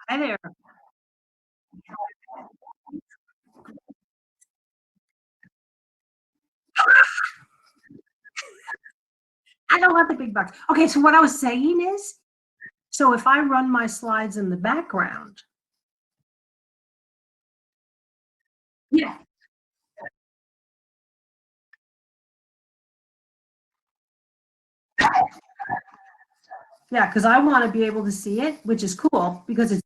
Hi there. I don't want the big box. Okay, so what I was saying is, so if I run my slides in the background, yeah, yeah, because I want to be able to see it, which is cool because it's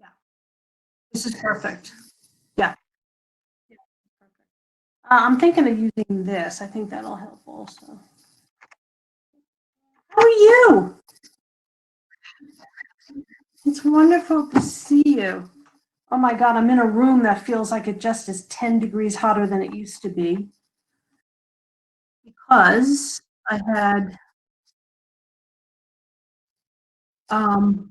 yeah, this is perfect. Yeah. Yeah, perfect. I'm thinking of using this. I think that'll help also. How are you? It's wonderful to see you. Oh my God, I'm in a room that feels like it just is 10 degrees hotter than it used to be because I had um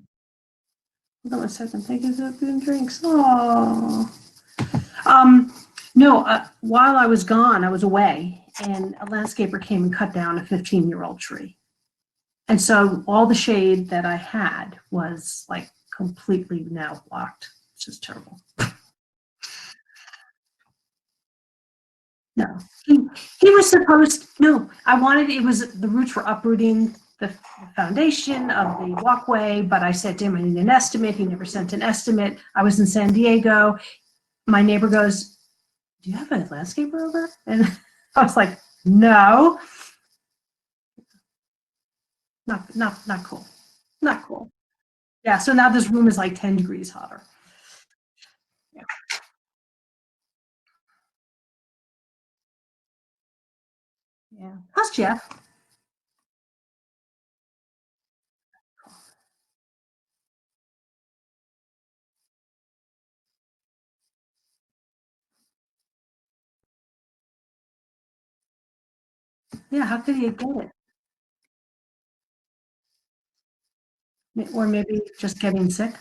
hold on a second, thank you for the drinks. Oh. Um, no, while I was gone, I was away, and a landscaper came and cut down a 15-year-old tree. And so all the shade that I had was like completely now blocked. It's just terrible. No, he was supposed, no, I wanted, it was, the roots were uprooting the foundation of the walkway, but I said to him, I need an estimate. He never sent an estimate. I was in San Diego. My neighbor goes, do you have a landscaper over? And I was like, no, not cool. Not cool. Yeah, so now this room is like 10 degrees hotter. Yeah. Yeah. How's Jeff? Yeah, how could he get it? Or maybe just getting sick?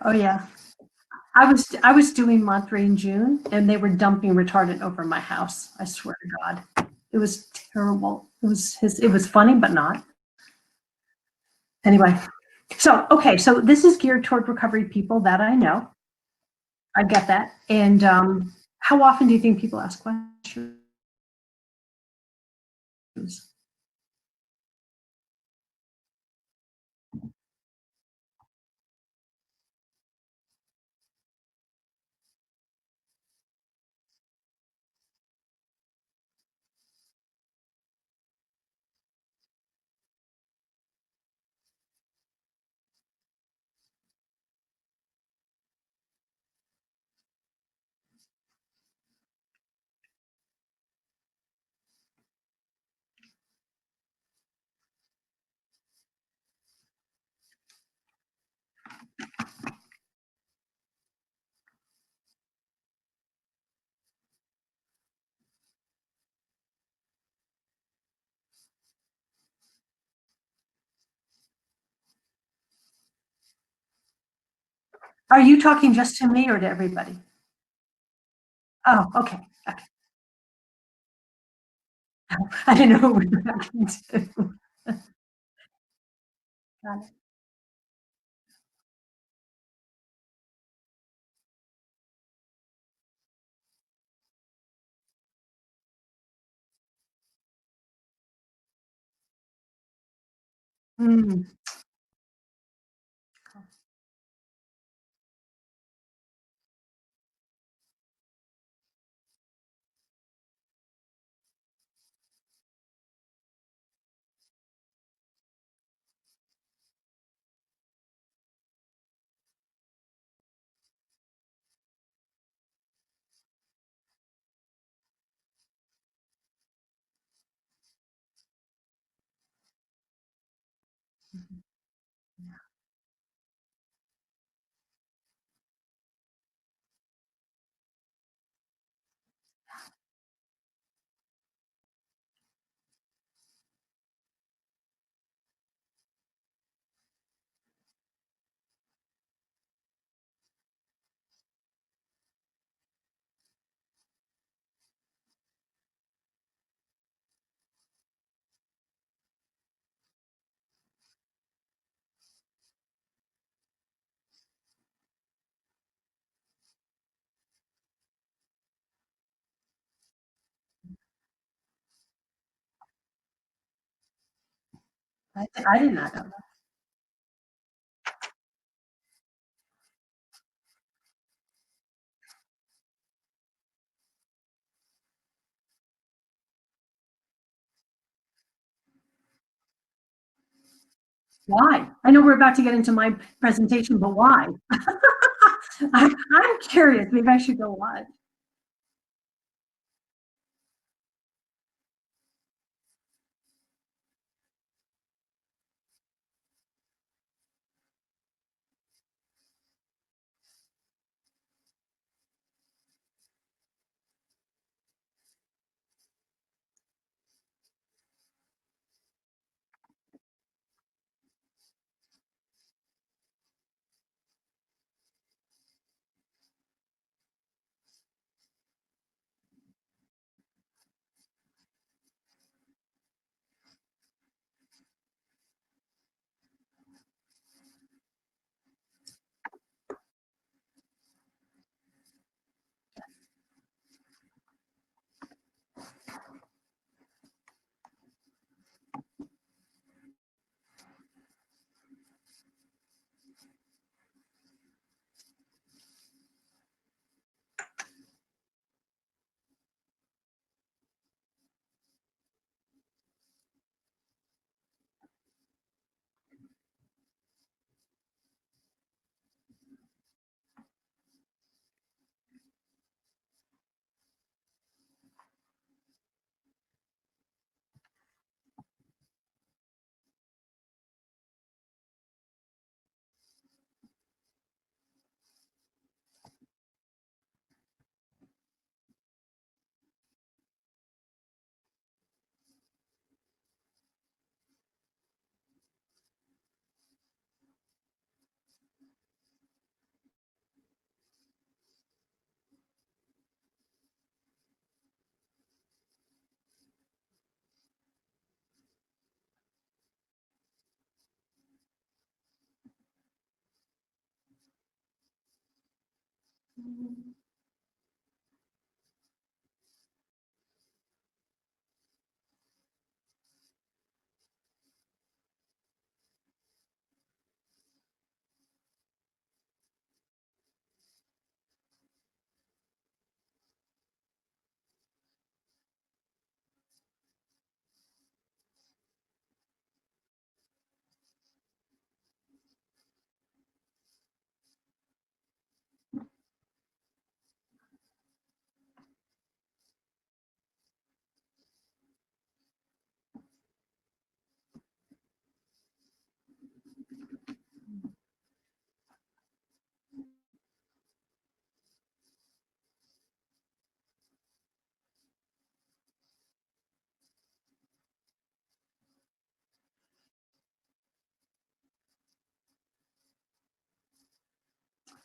Oh yeah. I was doing Monterey in June and they were dumping retardant over my house. I swear to God. It was terrible. It was funny, but not. Anyway. So okay, so this is geared toward recovery people that I know. I get that. And how often do you think people ask questions? Are you talking just to me or to everybody? Oh, okay. Okay. I didn't know who we were talking to. Got it. Mm. I did not know that. Why? I know we're about to get into my presentation, but why? I'm curious. Maybe I should go watch.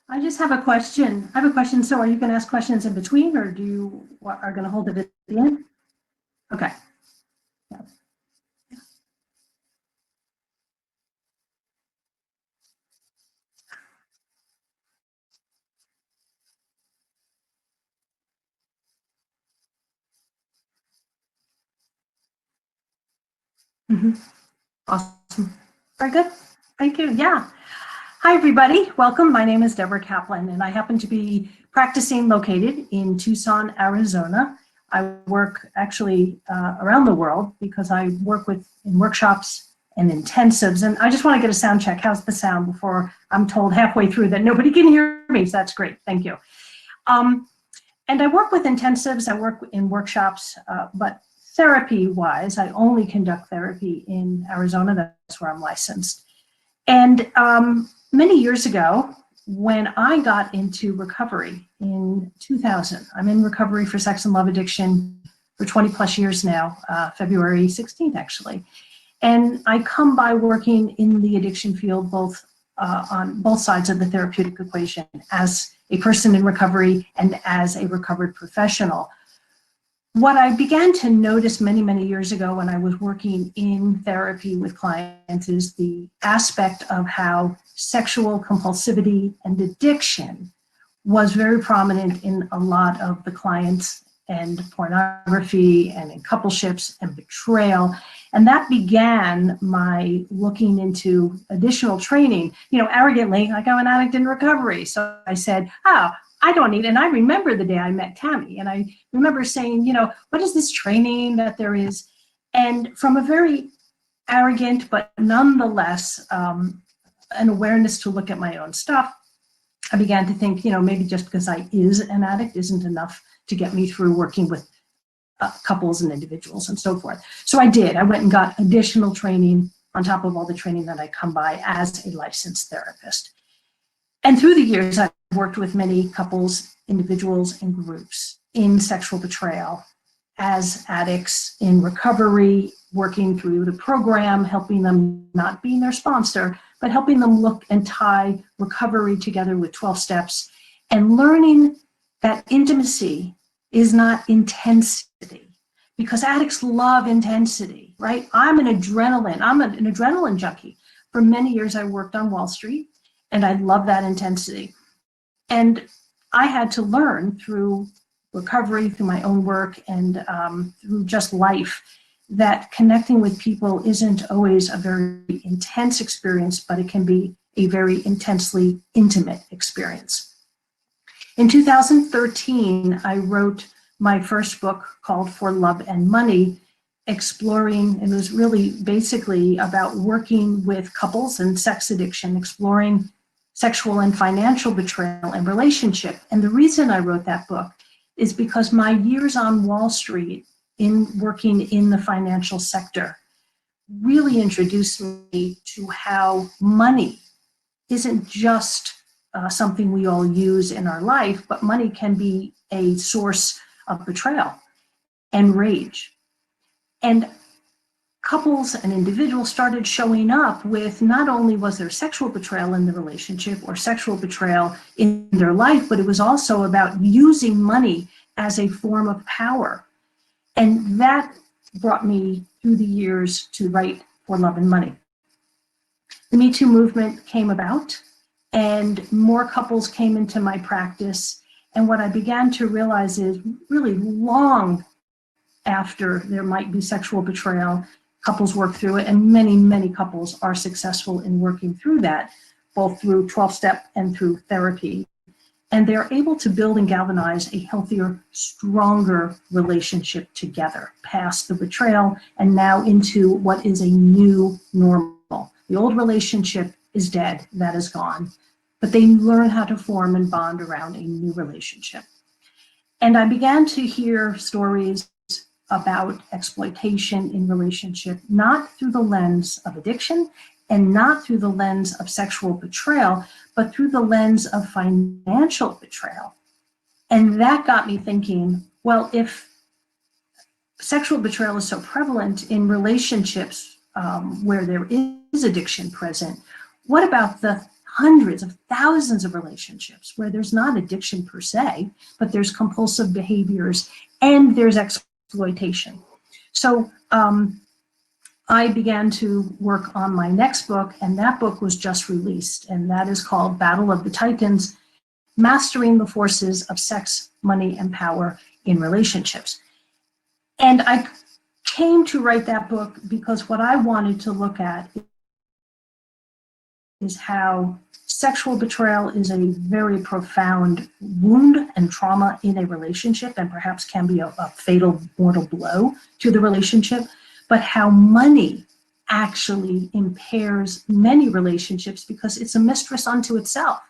I just have a question. I have a question. So are you going to ask questions in between or do you are going to hold it at the end? Okay. Mhm. Awesome. Very good. Thank you. Yeah. Hi, everybody. Welcome. My name is Deborah Kaplan, and I happen to be practicing located in Tucson, Arizona. I work actually around the world because I work in workshops and intensives. And I just want to get a sound check. How's the sound before I'm told halfway through that nobody can hear me? So that's great. Thank you. And I work with intensives. I work in workshops, but therapy-wise, I only conduct therapy in Arizona. That's where I'm licensed. And many years ago, when I got into recovery in 2000, I'm in recovery for sex and love addiction for 20 plus years now, February 16th, actually. And I come by working in the addiction field, both on both sides of the therapeutic equation, as a person in recovery and as a recovered professional. What I began to notice many, many years ago when I was working in therapy with clients is the aspect of how sexual compulsivity and addiction was very prominent in a lot of the clients and pornography and in coupleships and betrayal. And that began my looking into additional training, arrogantly, like I'm an addict in recovery. So I said, I don't need it. And I remember the day I met Tammy, and I remember saying, what is this training that there is? And from a very arrogant, but nonetheless, an awareness to look at my own stuff, I began to think, maybe just because I is an addict isn't enough to get me through working with couples and individuals and so forth. So I did. I went and got additional training on top of all the training that I come by as a licensed therapist. And through the years, I've worked with many couples, individuals, and groups in sexual betrayal as addicts in recovery, working through the program, helping them, not being their sponsor, but helping them look and tie recovery together with 12 steps and learning that intimacy is not intensity, because addicts love intensity, right? I'm an adrenaline junkie. For many years, I worked on Wall Street, and I love that intensity. And I had to learn through recovery, through my own work, and through just life, that connecting with people isn't always a very intense experience, but it can be a very intensely intimate experience. In 2013, I wrote my first book called For Love and Money, exploring, and it was really basically about working with couples and sex addiction, exploring sexual and financial betrayal and relationship. And the reason I wrote that book is because my years on Wall Street in working in the financial sector really introduced me to how money isn't just something we all use in our life, but money can be a source of betrayal and rage. And couples and individuals started showing up with, not only was there sexual betrayal in the relationship or sexual betrayal in their life, but it was also about using money as a form of power. And that brought me through the years to write For Love and Money. The Me Too movement came about, and more couples came into my practice. And what I began to realize is, really long after there might be sexual betrayal, couples work through it, and many, many couples are successful in working through that, both through 12-step and through therapy. And they're able to build and galvanize a healthier, stronger relationship together, past the betrayal and now into what is a new normal. The old relationship is dead, that is gone, but they learn how to form and bond around a new relationship. And I began to hear stories about exploitation in relationship, not through the lens of addiction and not through the lens of sexual betrayal, but through the lens of financial betrayal. And that got me thinking, well, if sexual betrayal is so prevalent in relationships where there is addiction present, what about the hundreds of thousands of relationships where there's not addiction per se, but there's compulsive behaviors and there's exploitation? So I began to work on my next book, and that book was just released, and that is called Battle of the Titans: Mastering the Forces of Sex, Money, and Power in Relationships. And I came to write that book because what I wanted to look at is how sexual betrayal is a very profound wound and trauma in a relationship, and perhaps can be a fatal mortal blow to the relationship, but how money actually impairs many relationships because it's a mistress unto itself.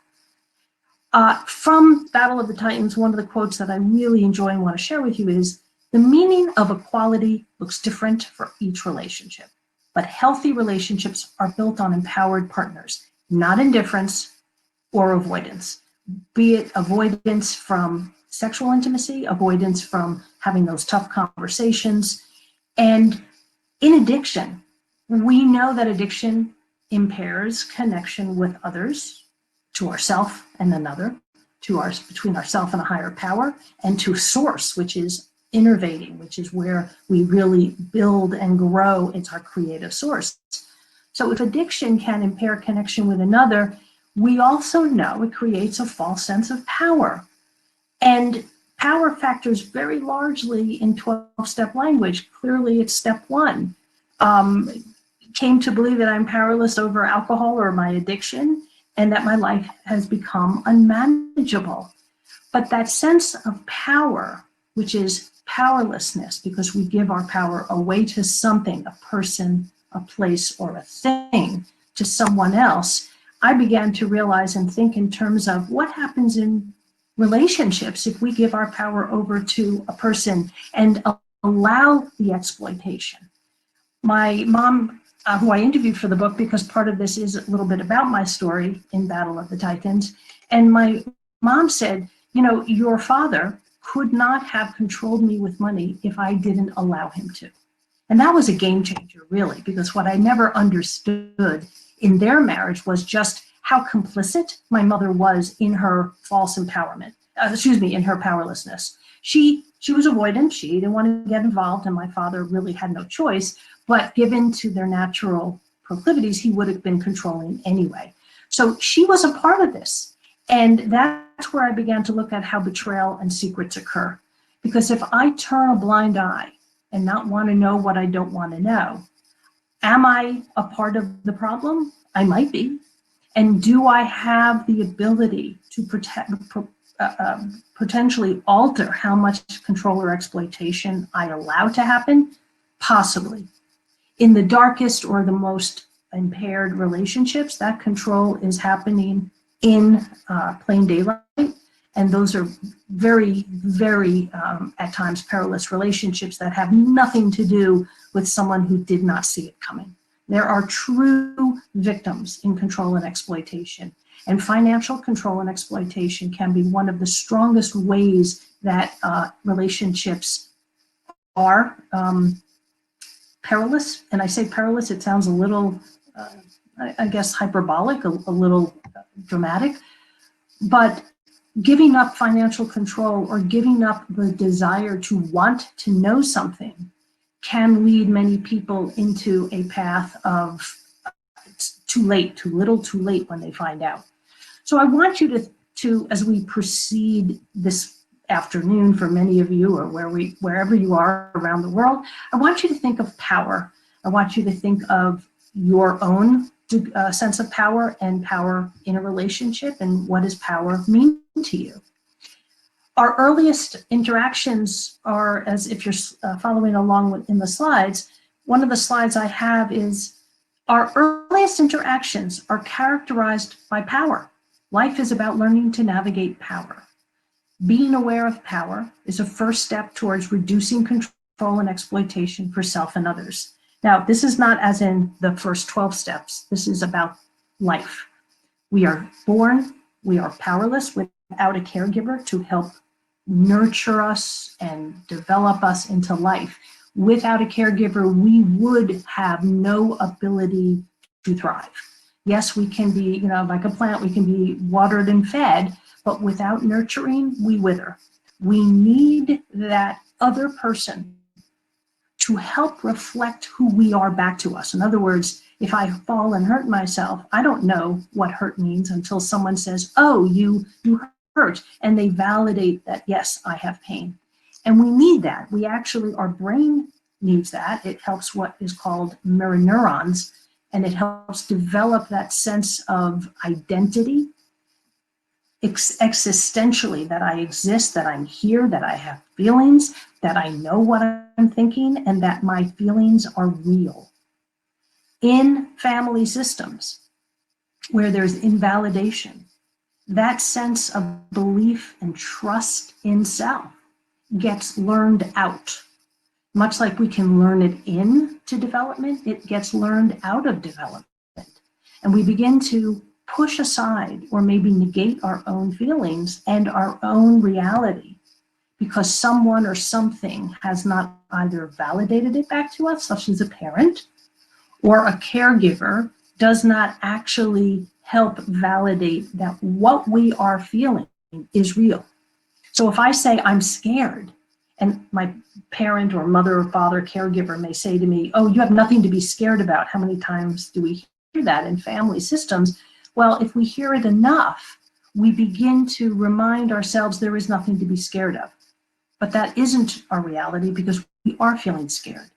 From Battle of the Titans, one of the quotes that I really enjoy and want to share with you is, "The meaning of equality looks different for each relationship, but healthy relationships are built on empowered partners, not indifference or avoidance, be it avoidance from sexual intimacy, avoidance from having those tough conversations." And in addiction, we know that addiction impairs connection with others, to ourself and another, between ourself and a higher power, and to source, which is innervating, which is where we really build and grow. It's our creative source. So if addiction can impair connection with another, we also know it creates a false sense of power. And power factors very largely in 12-step language. Clearly, it's step one. Came to believe that I'm powerless over alcohol or my addiction, and that my life has become unmanageable. But that sense of power, which is powerlessness, because we give our power away to something, a person, a place, or a thing, to someone else, I began to realize and think in terms of what happens in relationships if we give our power over to a person and allow the exploitation. My mom, who I interviewed for the book, because part of this is a little bit about my story in Battle of the Titans, and my mom said, you know, your father could not have controlled me with money if I didn't allow him to. And that was a game changer, really, because what I never understood in their marriage was just how complicit my mother was in her false empowerment, in her powerlessness. She was avoidant, she didn't want to get involved, and my father really had no choice, but given to their natural proclivities, he would have been controlling anyway. So she was a part of this. And that's where I began to look at how betrayal and secrets occur. Because if I turn a blind eye and not want to know what I don't want to know, am I a part of the problem? I might be. And do I have the ability to potentially alter how much control or exploitation I allow to happen? Possibly. In the darkest or the most impaired relationships, that control is happening in plain daylight. And those are very, very, at times, perilous relationships that have nothing to do with someone who did not see it coming. There are true victims in control and exploitation. And financial control and exploitation can be one of the strongest ways that relationships are perilous. And I say perilous, it sounds a little, I guess, hyperbolic, a little dramatic. But giving up financial control or giving up the desire to want to know something can lead many people into a path of it's too late, too little, too late when they find out. So I want you to as we proceed this afternoon, for many of you, or wherever you are around the world, I want you to think of power. I want you to think of your own sense of power and power in a relationship, and what does power mean to you. Our earliest interactions are, as if you're following along in the slides, one of the slides I have is our earliest interactions are characterized by power. Life is about learning to navigate power. Being aware of power is a first step towards reducing control and exploitation for self and others. Now, this is not as in the first 12 steps. This is about life. We are born, we are powerless without a caregiver to help nurture us and develop us into life. Without a caregiver, we would have no ability to thrive. Yes, we can be, like a plant, we can be watered and fed, but without nurturing, we wither. We need that other person to help reflect who we are back to us. In other words, if I fall and hurt myself, I don't know what hurt means until someone says, oh, you hurt, and they validate that, yes, I have pain. And we need that. We actually, our brain needs that. It helps what is called mirror neurons, and it helps develop that sense of identity, existentially, that I exist, that I'm here, that I have feelings, that I know what I'm thinking, and that my feelings are real. In family systems where there's invalidation, that sense of belief and trust in self gets learned out. Much like we can learn it into development, it gets learned out of development. And we begin to push aside or maybe negate our own feelings and our own reality because someone or something has not either validated it back to us, such as a parent, or a caregiver does not actually help validate that what we are feeling is real. So if I say I'm scared, and my parent or mother or father caregiver may say to me, oh, you have nothing to be scared about. How many times do we hear that in family systems? Well, if we hear it enough, we begin to remind ourselves there is nothing to be scared of. but that isn't our reality because we are feeling scared.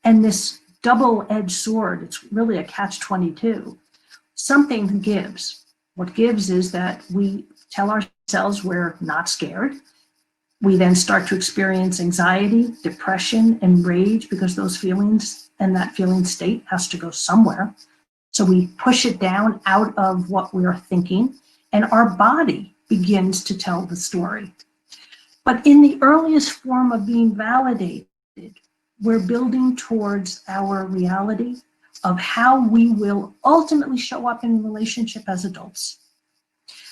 And this double-edged sword, it's really a catch-22. Something gives. What gives is that we tell ourselves we're not scared. We then start to experience anxiety, depression, and rage because those feelings and that feeling state has to go somewhere. So we push it down out of what we're thinking, and our body begins to tell the story. But in the earliest form of being validated, we're building towards our reality of how we will ultimately show up in relationship as adults.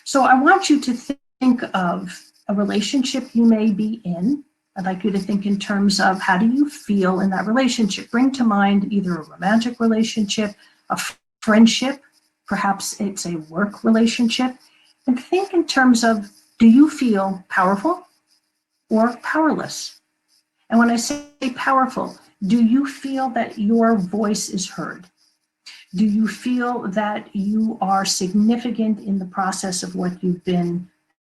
So I want you to think of a relationship you may be in. I'd like you to think in terms of how do you feel in that relationship. Bring to mind either a romantic relationship, a friendship, perhaps it's a work relationship, and think in terms of, do you feel powerful or powerless? And when I say powerful, do you feel that your voice is heard? Do you feel that you are significant in the process of what you've been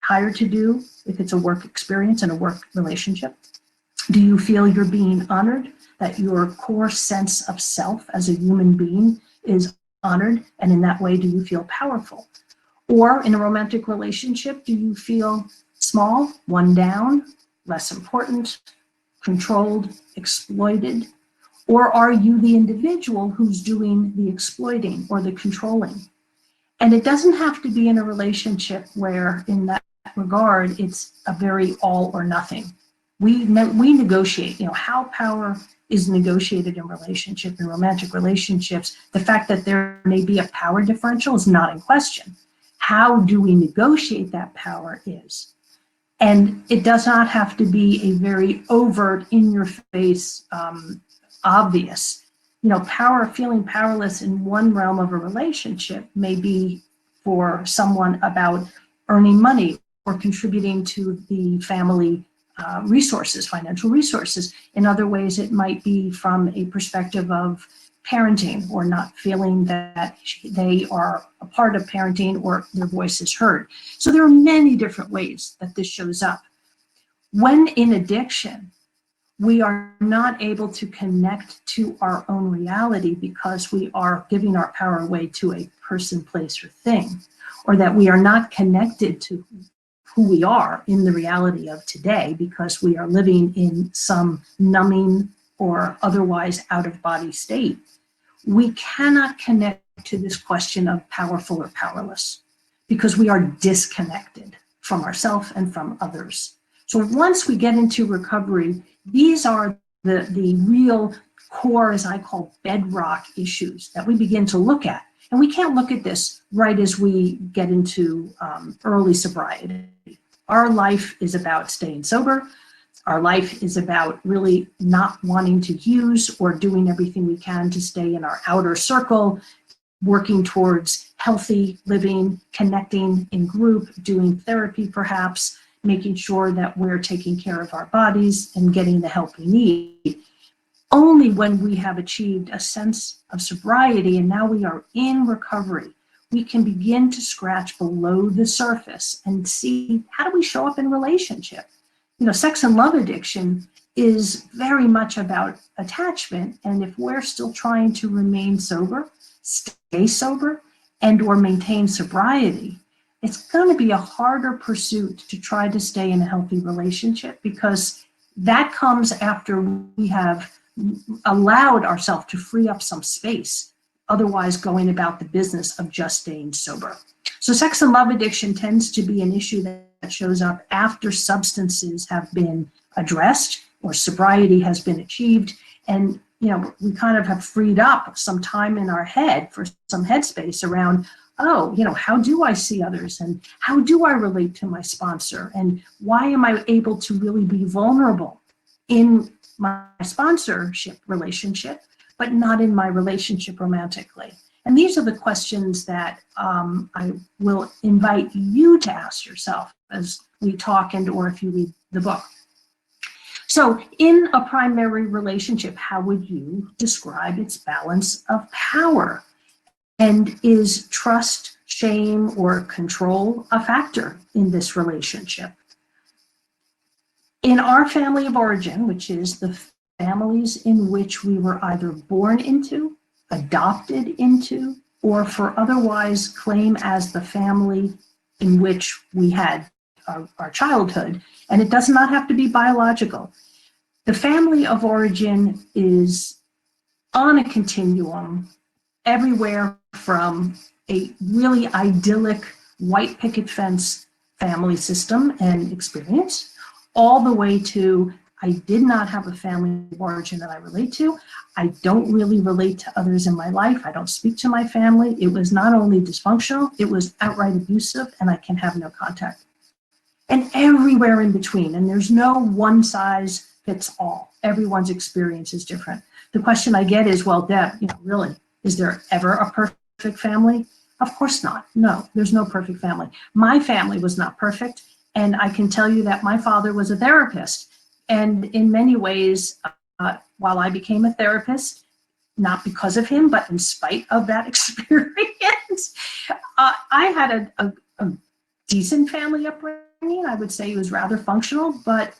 hired to do, if it's a work experience and a work relationship? Do you feel you're being honored, that your core sense of self as a human being is honored, and in that way, do you feel powerful? Or in a romantic relationship, do you feel small, one down, less important, controlled, exploited? Or are you the individual who's doing the exploiting or the controlling? And it doesn't have to be in a relationship where, in that regard, it's a very all or nothing. We negotiate, how power is negotiated in relationship, in romantic relationships. The fact that there may be a power differential is not in question. How do we negotiate that power is. And it does not have to be a very overt, in-your-face, obvious. Feeling powerless in one realm of a relationship may be for someone about earning money or contributing to the family resources, financial resources. In other ways, it might be from a perspective of parenting or not feeling that they are a part of parenting or their voice is heard. So there are many different ways that this shows up. When in addiction, we are not able to connect to our own reality because we are giving our power away to a person, place, or thing, or that we are not connected to who we are in the reality of today because we are living in some numbing or otherwise out-of-body state. We cannot connect to this question of powerful or powerless because we are disconnected from ourselves and from others. So once we get into recovery, these are the real core, as I call, bedrock issues that we begin to look at. And we can't look at this right as we get into early sobriety. Our life is about staying sober. Our life is about really not wanting to use or doing everything we can to stay in our outer circle, working towards healthy living, connecting in group, doing therapy perhaps, making sure that we're taking care of our bodies and getting the help we need. Only when we have achieved a sense of sobriety and now we are in recovery, we can begin to scratch below the surface and see how do we show up in relationship. Sex and love addiction is very much about attachment. And if we're still trying to remain sober, stay sober, and or maintain sobriety, it's going to be a harder pursuit to try to stay in a healthy relationship because that comes after we have allowed ourselves to free up some space, otherwise going about the business of just staying sober. So sex and love addiction tends to be an issue that shows up after substances have been addressed or sobriety has been achieved. And, we kind of have freed up some time in our head for some headspace around, how do I see others and how do I relate to my sponsor? And why am I able to really be vulnerable in my sponsorship relationship, but not in my relationship romantically? And these are the questions that I will invite you to ask yourself as we talk and or if you read the book. So in a primary relationship, how would you describe its balance of power? And is trust, shame, or control a factor in this relationship? In our family of origin, which is the families in which we were either born into, adopted into, or for otherwise claim as the family in which we had our childhood, and it does not have to be biological. The family of origin is on a continuum everywhere from a really idyllic white picket fence family system and experience, all the way to I did not have a family of origin that I relate to. I don't really relate to others in my life. I don't speak to my family. It was not only dysfunctional, it was outright abusive, and I can have no contact. And everywhere in between. And there's no one size fits all. Everyone's experience is different. The question I get is, well, Deb, really, is there ever a perfect family? Of course not. No, there's no perfect family. My family was not perfect. And I can tell you that my father was a therapist. And in many ways, while I became a therapist, not because of him, but in spite of that experience, I had a decent family upbringing. I would say it was rather functional, but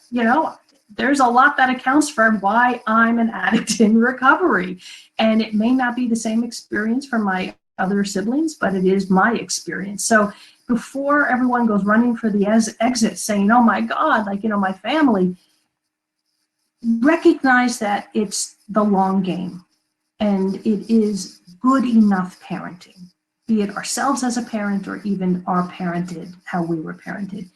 there's a lot that accounts for why I'm an addict in recovery. And it may not be the same experience for my other siblings, but it is my experience. So before everyone goes running for the exit saying, oh my God, my family, recognize that it's the long game and it is good enough parenting, be it ourselves as a parent or even our parented, how we were parented.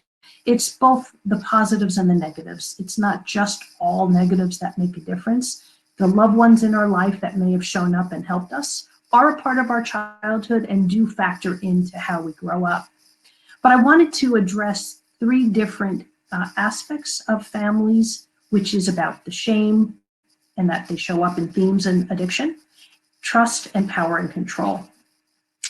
It's both the positives and the negatives. It's not just all negatives that make a difference. The loved ones in our life that may have shown up and helped us are a part of our childhood and do factor into how we grow up. But I wanted to address three different aspects of families, which is about the shame and that they show up in themes and addiction, trust, and power and control.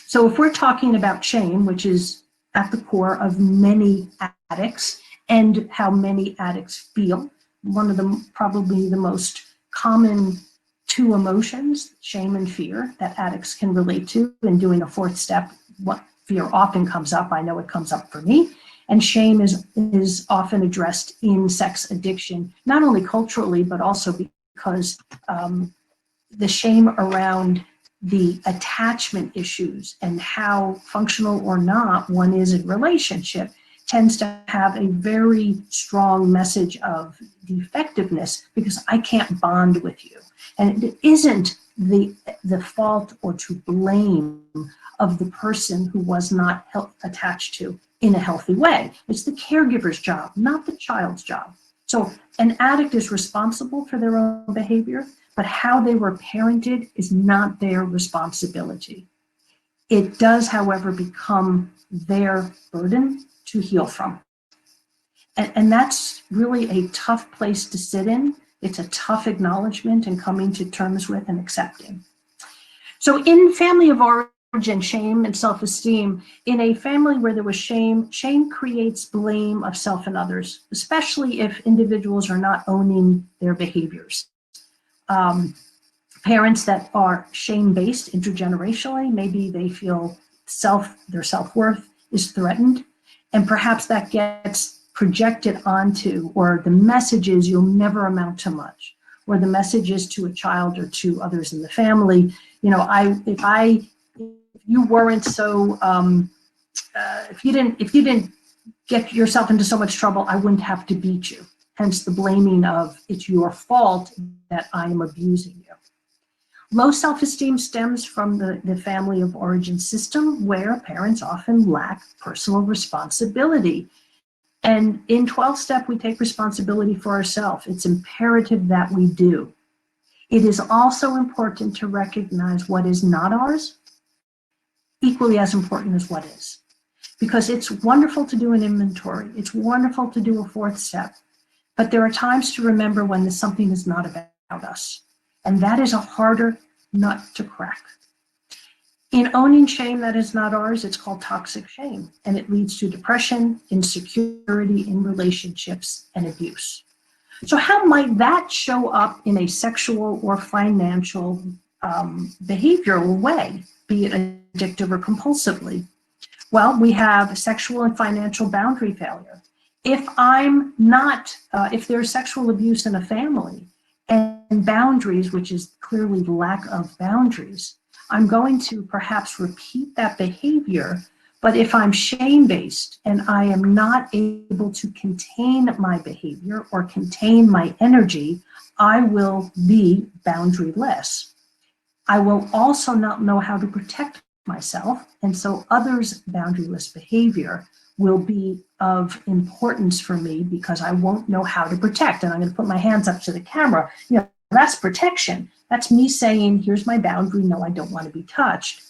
So if we're talking about shame, which is at the core of many addicts and how many addicts feel, one of the probably the most common two emotions, shame and fear, that addicts can relate to. In doing a fourth step, what fear often comes up. I know it comes up for me. And shame is often addressed in sex addiction, not only culturally, but also because the shame around the attachment issues and how functional or not one is in relationship tends to have a very strong message of defectiveness because I can't bond with you. And it isn't the fault or to blame of the person who was not attached to in a healthy way. It's the caregiver's job, not the child's job. So an addict is responsible for their own behavior, but how they were parented is not their responsibility. It does, however, become their burden to heal from. And that's really a tough place to sit in. It's a tough acknowledgement and coming to terms with and accepting. So in family of origin, shame and self-esteem, in a family where there was shame, shame creates blame of self and others, especially if individuals are not owning their behaviors. Parents that are shame-based intergenerationally, maybe they feel their self-worth is threatened, and perhaps that gets projected onto, or the message is you'll never amount to much, or the message is to a child or to others in the family, if you weren't so, if you didn't get yourself into so much trouble, I wouldn't have to beat you. Hence the blaming of it's your fault that I am abusing you. Low self-esteem stems from the family of origin system where parents often lack personal responsibility. And in 12-step, we take responsibility for ourselves. It's imperative that we do. It is also important to recognize what is not ours, equally as important as what is. Because it's wonderful to do an inventory. It's wonderful to do a fourth step. But there are times to remember when something is not about us. And that is a harder nut to crack. In owning shame that is not ours, it's called toxic shame. And it leads to depression, insecurity in relationships, and abuse. So how might that show up in a sexual or financial behavioral way, be it addictive or compulsively? Well, we have sexual and financial boundary failure. If I'm not, if there's sexual abuse in a family and boundaries, which is clearly lack of boundaries, I'm going to perhaps repeat that behavior. But if I'm shame-based and I am not able to contain my behavior or contain my energy, I will be boundaryless. I will also not know how to protect myself, and so others' boundaryless behavior will be of importance for me because I won't know how to protect. And I'm going to put my hands up to the camera. You know, that's protection. That's me saying, here's my boundary. No, I don't want to be touched.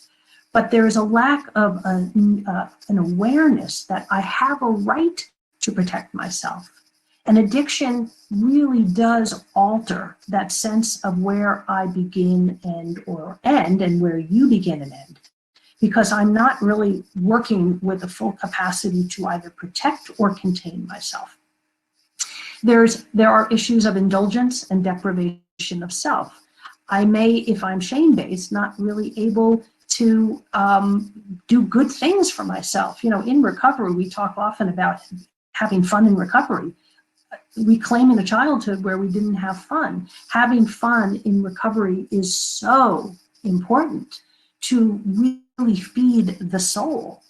But there is a lack of an awareness that I have a right to protect myself. And addiction really does alter that sense of where I begin and or end and where you begin and end, because I'm not really working with the full capacity to either protect or contain myself. There are issues of indulgence and deprivation of self. I may, if I'm shame-based, not really able to do good things for myself. You know, in recovery, we talk often about having fun in recovery. Reclaiming a childhood where we didn't have fun. Having fun in recovery is so important to really feed the soul.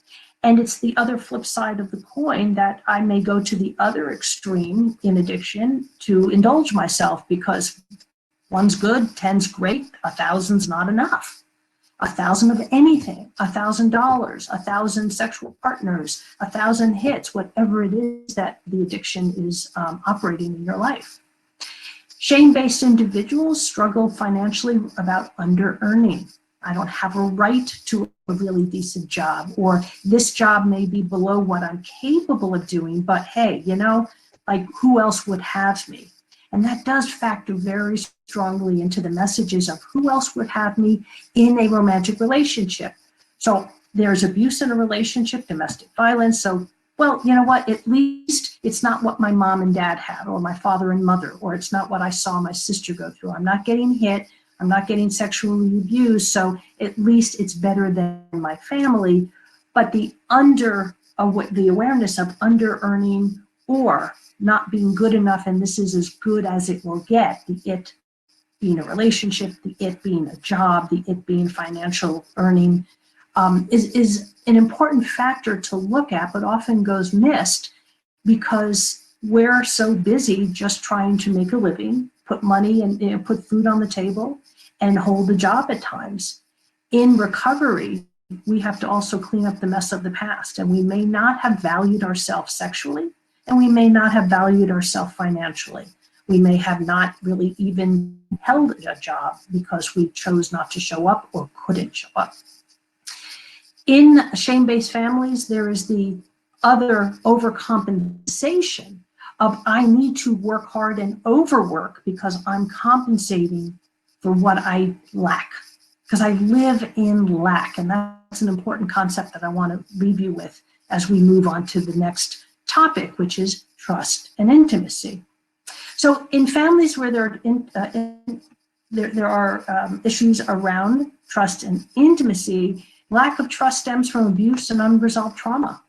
And it's the other flip side of the coin that I may go to the other extreme in addiction to indulge myself because one's good, 10's great, 1,000's not enough. 1,000 of anything, $1,000, 1,000 sexual partners, 1,000 hits, whatever it is that the addiction is operating in your life. Shame-based individuals struggle financially about under-earning. I don't have a right to a really decent job, or this job may be below what I'm capable of doing, but hey, you know, like who else would have me? And that does factor very strongly into the messages of who else would have me in a romantic relationship. So there's abuse in a relationship, domestic violence. So, well, you know what, at least it's not what my mom and dad had, or my father and mother, or it's not what I saw my sister go through. I'm not getting hit, I'm not getting sexually abused, so at least it's better than my family. But the awareness of under-earning or not being good enough, and this is as good as it will get, the it being a relationship, the it being a job, the it being financial earning, is an important factor to look at, but often goes missed because we're so busy just trying to make a living, put money and put food on the table, and hold a job at times. In recovery, we have to also clean up the mess of the past, and we may not have valued ourselves sexually, and we may not have valued ourselves financially. We may have not really even held a job because we chose not to show up or couldn't show up. In shame-based families, there is the other overcompensation of I need to work hard and overwork because I'm compensating for what I lack, because I live in lack. And that's an important concept that I want to leave you with as we move on to the next topic, which is trust and intimacy. So in families where there are issues around trust and intimacy, lack of trust stems from abuse and unresolved trauma.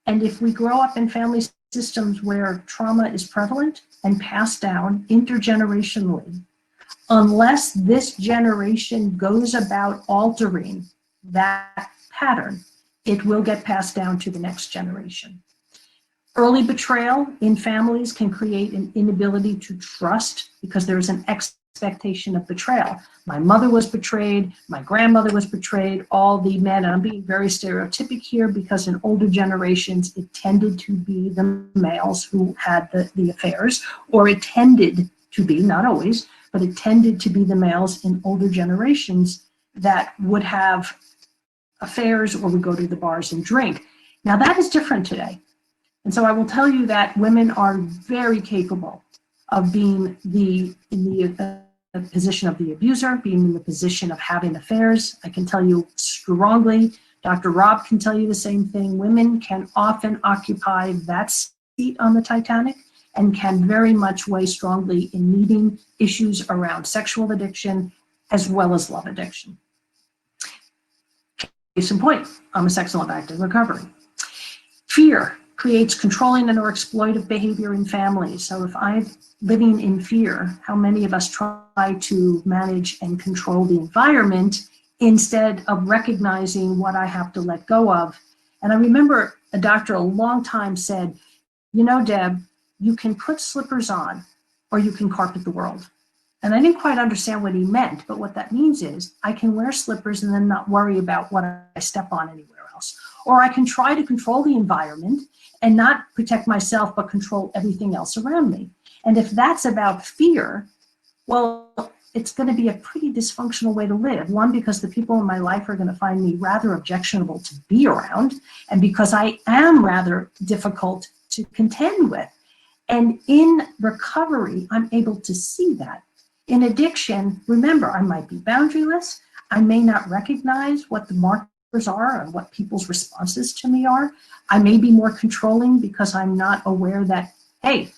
And if we grow up in family systems where trauma is prevalent and passed down intergenerationally, unless this generation goes about altering that pattern, it will get passed down to the next generation. Early betrayal in families can create an inability to trust because there's an expectation of betrayal. My mother was betrayed, my grandmother was betrayed, all the men, and I'm being very stereotypic here because in older generations, it tended to be the males who had the affairs, or it tended to be, not always, but it tended to be the males in older generations that would have affairs or would go to the bars and drink. Now that is different today. And so I will tell you that women are very capable of being in the position of the abuser, being in the position of having affairs. I can tell you strongly, Dr. Rob can tell you the same thing. Women can often occupy that seat on the Titanic and can very much weigh strongly in meeting issues around sexual addiction as well as love addiction. Case in point, I'm a sex and love addict in recovery. Fear creates controlling and or exploitive behavior in families. So if I'm living in fear, how many of us try to manage and control the environment instead of recognizing what I have to let go of? And I remember a doctor a long time said, you know, Deb, you can put slippers on or you can carpet the world. And I didn't quite understand what he meant, but what that means is I can wear slippers and then not worry about what I step on anywhere else. Or I can try to control the environment and not protect myself, but control everything else around me. And if that's about fear, well, it's going to be a pretty dysfunctional way to live. One, because the people in my life are going to find me rather objectionable to be around, and because I am rather difficult to contend with. And in recovery, I'm able to see that. In addiction, remember, I might be boundaryless. I may not recognize what the markers are and what people's responses to me are. I may be more controlling because I'm not aware that, hey,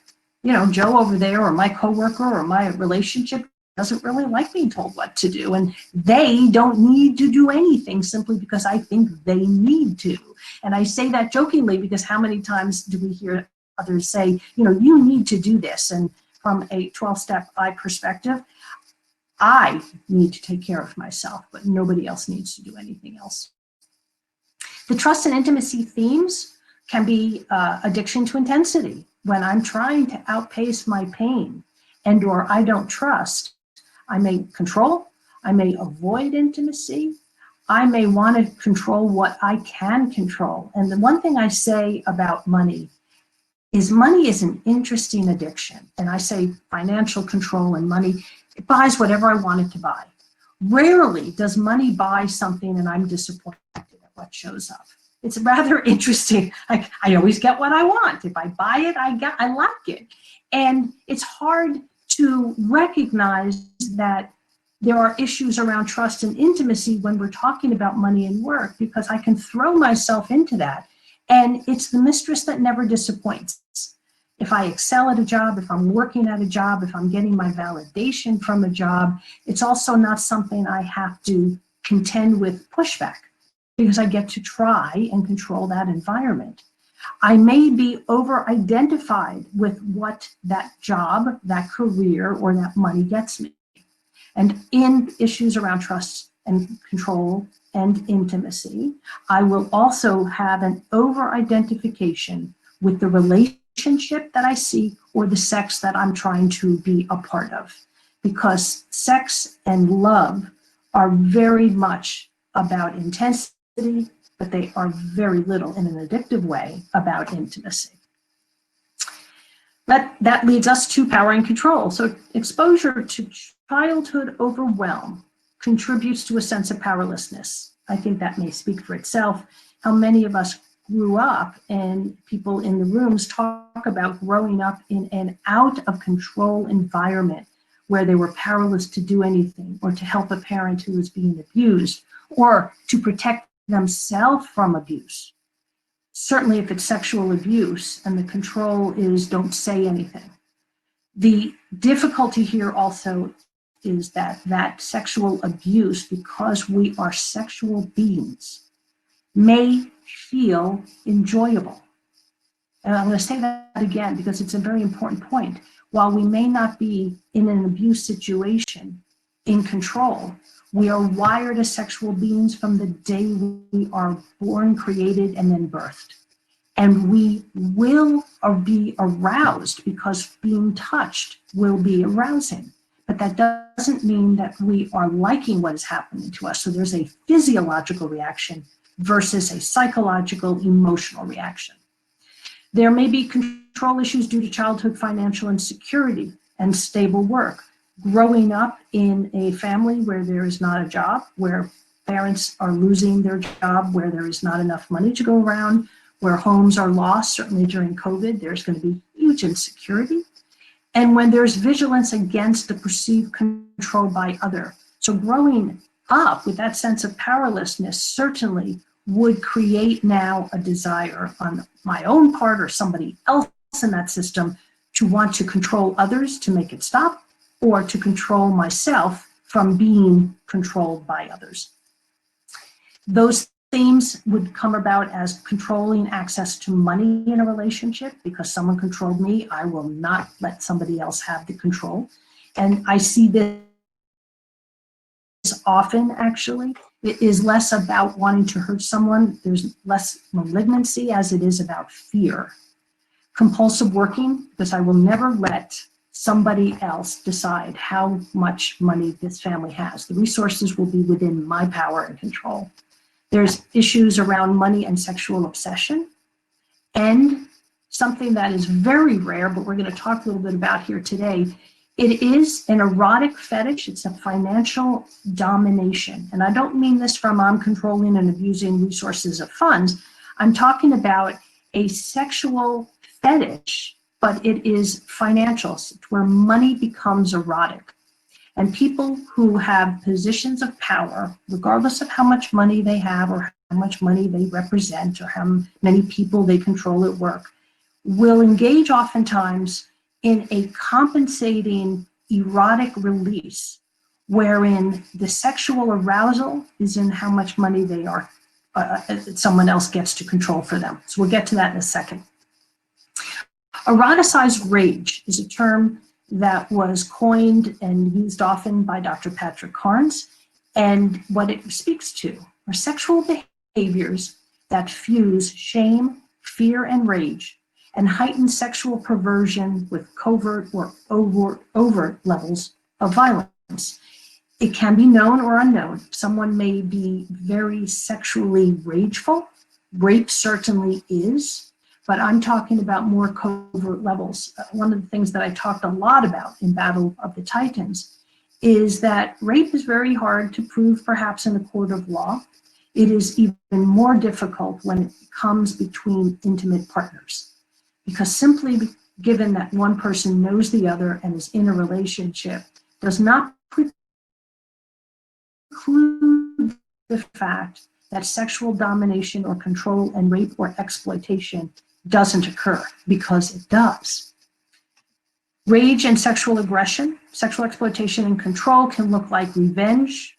you know, Joe over there or my coworker or my relationship doesn't really like being told what to do. And they don't need to do anything simply because I think they need to. And I say that jokingly because how many times do we hear others say, you know, you need to do this. And from a 12-step I perspective, I need to take care of myself, but nobody else needs to do anything else. The trust and intimacy themes can be addiction to intensity. When I'm trying to outpace my pain and or I don't trust, I may control, I may avoid intimacy, I may want to control what I can control. And the one thing I say about money is an interesting addiction. And I say financial control and money, it buys whatever I want it to buy. Rarely does money buy something and I'm disappointed at what shows up. It's rather interesting. Like, I always get what I want. If I buy it, I like it. And it's hard to recognize that there are issues around trust and intimacy when we're talking about money and work, because I can throw myself into that. And it's the mistress that never disappoints. If I excel at a job, if I'm working at a job, if I'm getting my validation from a job, it's also not something I have to contend with pushback, because I get to try and control that environment. I may be over-identified with what that job, that career, or that money gets me. And in issues around trust and control and intimacy, I will also have an over-identification with the relationship that I see or the sex that I'm trying to be a part of. Because sex and love are very much about intensity, but they are very little in an addictive way about intimacy. That leads us to power and control. So exposure to childhood overwhelm contributes to a sense of powerlessness. I think that may speak for itself. How many of us grew up, and people in the rooms talk about growing up in an out of control environment where they were powerless to do anything or to help a parent who was being abused or to protect themselves from abuse. Certainly if it's sexual abuse and the control is don't say anything. The difficulty here also is that sexual abuse, because we are sexual beings, may feel enjoyable. And I'm going to say that again because it's a very important point. While we may not be in an abuse situation in control, we are wired as sexual beings from the day we are born, created, and then birthed. And we will be aroused because being touched will be arousing. But that doesn't mean that we are liking what is happening to us. So there's a physiological reaction versus a psychological, emotional reaction. There may be control issues due to childhood financial insecurity and stable work. Growing up in a family where there is not a job, where parents are losing their job, where there is not enough money to go around, where homes are lost, certainly during COVID, there's going to be huge insecurity. And when there's vigilance against the perceived control by other. So growing up with that sense of powerlessness certainly would create now a desire on my own part or somebody else in that system to want to control others to make it stop, or to control myself from being controlled by others. Those themes would come about as controlling access to money in a relationship. Because someone controlled me, I will not let somebody else have the control. And I see this often, actually. It is less about wanting to hurt someone. There's less malignancy as it is about fear. Compulsive working, because I will never let somebody else decide how much money this family has. The resources will be within my power and control. There's issues around money and sexual obsession, and something that is very rare, but we're going to talk a little bit about here today. It is an erotic fetish. It's a financial domination. And I don't mean this from I'm controlling and abusing resources of funds. I'm talking about a sexual fetish, but it is financial. It's where money becomes erotic. And people who have positions of power, regardless of how much money they have or how much money they represent or how many people they control at work, will engage oftentimes in a compensating erotic release, wherein the sexual arousal is in how much money they are, someone else gets to control for them. So we'll get to that in a second. Eroticized rage is a term that was coined and used often by Dr. Patrick Carnes. And what it speaks to are sexual behaviors that fuse shame, fear, and rage, and heighten sexual perversion with covert or overt levels of violence. It can be known or unknown. Someone may be very sexually rageful. Rape certainly is. But I'm talking about more covert levels. One of the things that I talked a lot about in Battle of the Titans is that rape is very hard to prove, perhaps in a court of law. It is even more difficult when it comes between intimate partners, because simply given that one person knows the other and is in a relationship does not preclude the fact that sexual domination or control and rape or exploitation doesn't occur, because it does. Rage and sexual aggression, sexual exploitation and control can look like revenge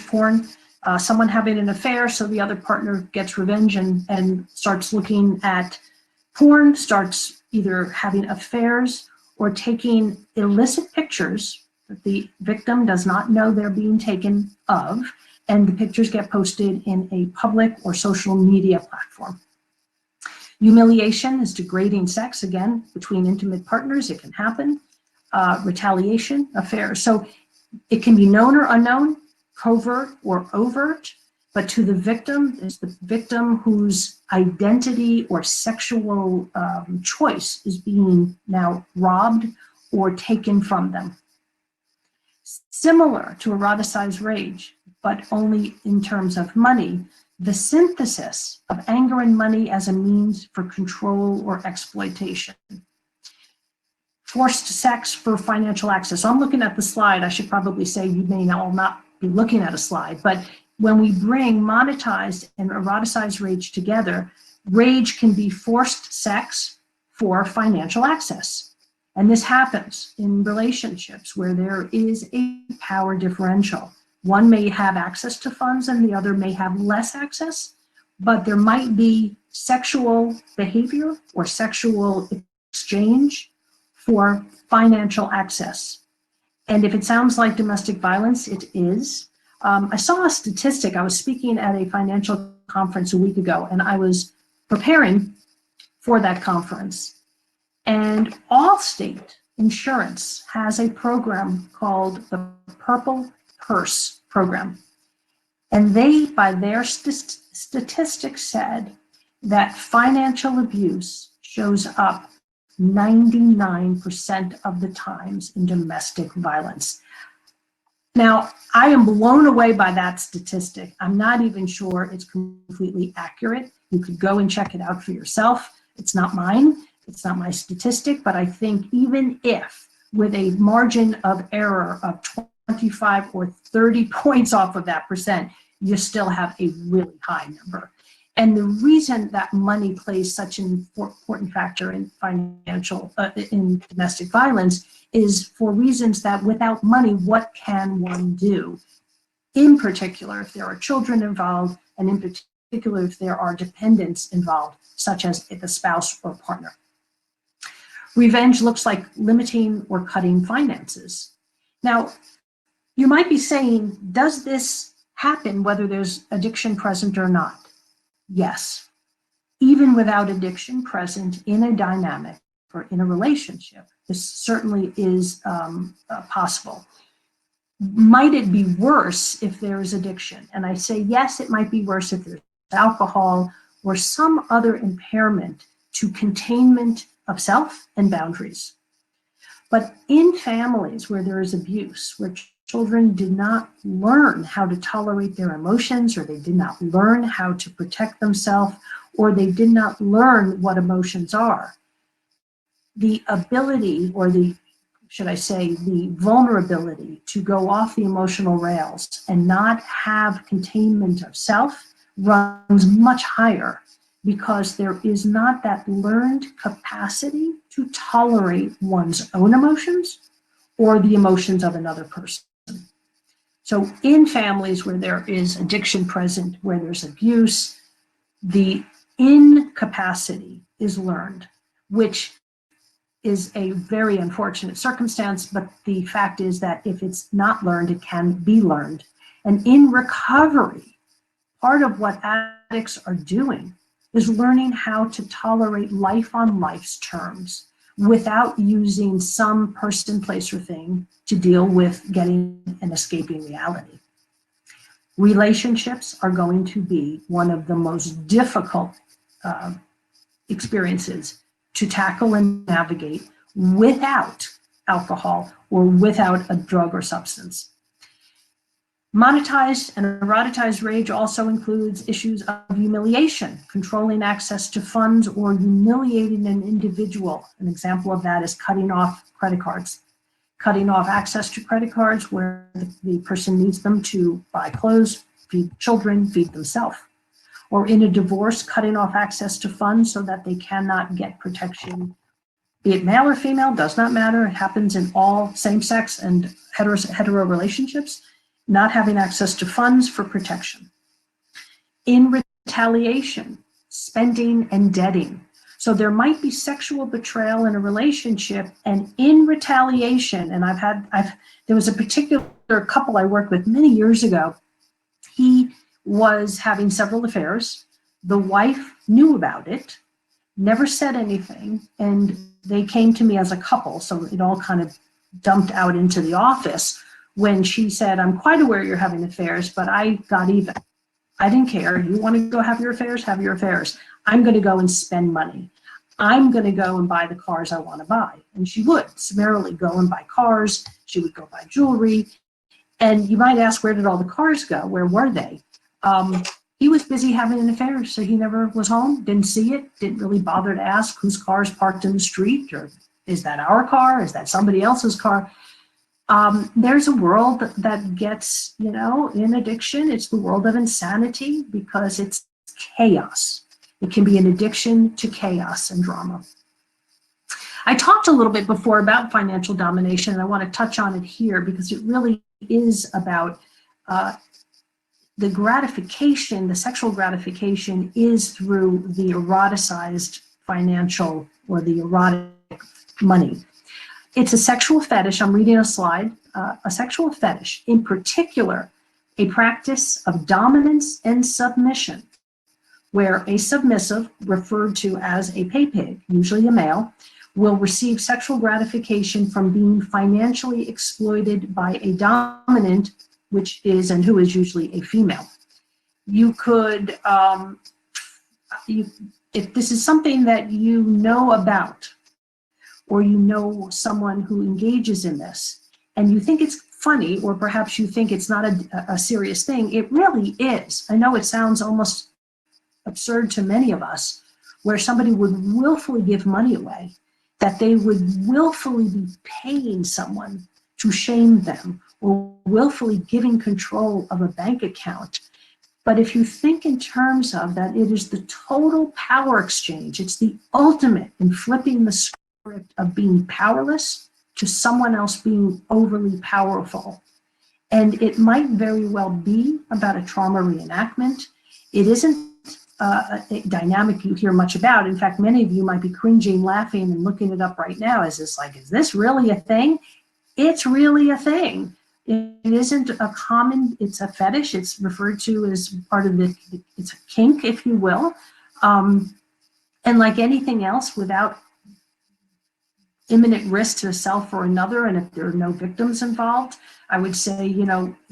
porn, someone having an affair, so the other partner gets revenge and starts looking at porn, starts either having affairs or taking illicit pictures that the victim does not know they're being taken of, and the pictures get posted in a public or social media platform. Humiliation is degrading sex, again, between intimate partners. It can happen. Retaliation, affairs. So it can be known or unknown, covert or overt, but to the victim is the victim whose identity or sexual choice is being now robbed or taken from them. Similar to eroticized rage, but only in terms of money, the synthesis of anger and money as a means for control or exploitation. Forced sex for financial access. So I'm looking at the slide. I should probably say you may all not be looking at a slide, but when we bring monetized and eroticized rage together, rage can be forced sex for financial access. And this happens in relationships where there is a power differential. One may have access to funds and the other may have less access, but there might be sexual behavior or sexual exchange for financial access. And if it sounds like domestic violence, it is. I saw a statistic. I was speaking at a financial conference a week ago, and I was preparing for that conference. And Allstate Insurance has a program called the Purple Purse program. And they, by their statistics, said that financial abuse shows up 99% of the times in domestic violence. Now, I am blown away by that statistic. I'm not even sure it's completely accurate. You could go and check it out for yourself. It's not mine. It's not my statistic, but I think even if with a margin of error of 25 or 30 points off of that percent, you still have a really high number. And the reason that money plays such an important factor in in domestic violence is for reasons that without money, what can one do? In particular, if there are children involved, and in particular if there are dependents involved, such as the spouse or partner. Revenge looks like limiting or cutting finances. Now, you might be saying, does this happen whether there's addiction present or not? Yes. Even without addiction present in a dynamic or in a relationship, this certainly is possible. Might it be worse if there is addiction? And I say, yes, it might be worse if there's alcohol or some other impairment to containment of self and boundaries. But in families where there is abuse, where children did not learn how to tolerate their emotions, or they did not learn how to protect themselves, or they did not learn what emotions are, the ability, or the, should I say, the vulnerability to go off the emotional rails and not have containment of self runs much higher, because there is not that learned capacity to tolerate one's own emotions or the emotions of another person. So in families where there is addiction present, where there's abuse, the incapacity is learned, which is a very unfortunate circumstance, but the fact is that if it's not learned, it can be learned. And in recovery, part of what addicts are doing is learning how to tolerate life on life's terms without using some person, place, or thing to deal with getting and escaping reality. Relationships are going to be one of the most difficult experiences to tackle and navigate without alcohol or without a drug or substance. Monetized and eroticized rage also includes issues of humiliation, controlling access to funds, or humiliating an individual. An example of that is cutting off credit cards, cutting off access to credit cards where the person needs them to buy clothes, feed children, feed themselves. Or in a divorce, cutting off access to funds so that they cannot get protection. Be it male or female, does not matter. It happens in all same-sex and hetero relationships. Not having access to funds for protection. In retaliation, spending and debting. So there might be sexual betrayal in a relationship, and in retaliation, and there was a particular couple I worked with many years ago. He was having several affairs. The wife knew about it, never said anything, and they came to me as a couple, so it all kind of dumped out into the office. When she said, I'm quite aware you're having affairs, but I got even. I didn't care. You want to go have your affairs? Have your affairs. I'm going to go and spend money. I'm going to go and buy the cars I want to buy. And she would summarily go and buy cars. She would go buy jewelry. And you might ask, where did all the cars go? Where were they? He was busy having an affair, so he never was home, didn't see it, didn't really bother to ask whose car's parked in the street, or is that our car? Is that somebody else's car? There's a world that gets, in addiction. It's the world of insanity because it's chaos. It can be an addiction to chaos and drama. I talked a little bit before about financial domination, and I want to touch on it here because it really is about the gratification, the sexual gratification is through the eroticized financial or the erotic money. It's a sexual fetish. I'm reading a slide. A sexual fetish, in particular, a practice of dominance and submission, where a submissive, referred to as a pay pig, usually a male, will receive sexual gratification from being financially exploited by a dominant, which is and who is usually a female. You could, if this is something that you know about, or you know someone who engages in this, and you think it's funny, or perhaps you think it's not a serious thing, it really is. I know it sounds almost absurd to many of us, where somebody would willfully give money away, that they would willfully be paying someone to shame them, or willfully giving control of a bank account. But if you think in terms of that, it is the total power exchange. It's the ultimate in flipping the script of being powerless to someone else being overly powerful. And it might very well be about a trauma reenactment. It isn't a dynamic you hear much about. In fact, many of you might be cringing, laughing, and looking it up right now. Is this really a thing? It's really a thing. It isn't a common, it's a fetish. It's referred to as part of it's a kink, if you will. And like anything else, without imminent risk to self or another, and if there are no victims involved, I would say,